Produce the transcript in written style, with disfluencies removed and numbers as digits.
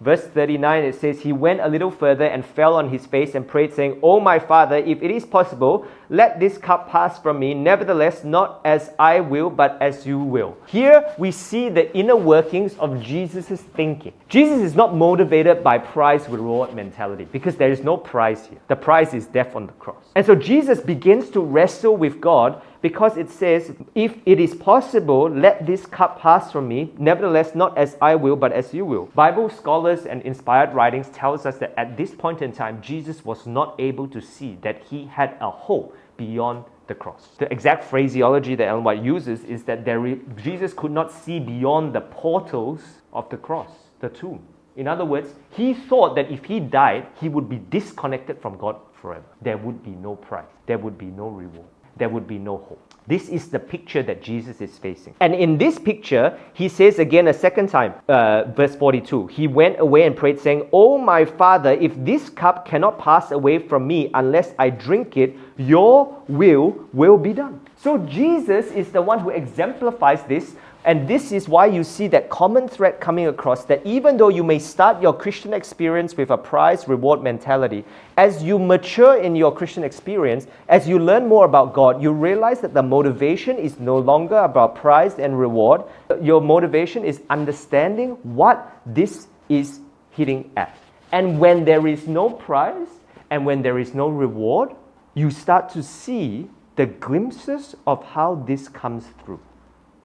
Verse 39, it says, he went a little further and fell on his face and prayed, saying, "Oh, my Father, if it is possible, let this cup pass from me. Nevertheless, not as I will, but as you will." Here we see the inner workings of Jesus' thinking. Jesus is not motivated by prize-reward mentality because there is no prize here. The prize is death on the cross. And so Jesus begins to wrestle with God because it says, if it is possible, let this cup pass from me. Nevertheless, not as I will, but as you will. Bible scholars and inspired writings tells us that at this point in time, Jesus was not able to see that he had a hope beyond the cross. The exact phraseology that Ellen White uses is that Jesus could not see beyond the portals of the cross, the tomb. In other words, he thought that if he died, he would be disconnected from God forever. There would be no prize. There would be no reward. There would be no hope. This is the picture that Jesus is facing. And in this picture, he says again a second time, verse 42, he went away and prayed, saying, "Oh, my Father, if this cup cannot pass away from me unless I drink it, your will be done." So Jesus is the one who exemplifies this. And this is why you see that common thread coming across, that even though you may start your Christian experience with a prize-reward mentality, as you mature in your Christian experience, as you learn more about God, you realize that the motivation is no longer about prize and reward. Your motivation is understanding what this is hitting at. And when there is no prize and when there is no reward, you start to see the glimpses of how this comes through.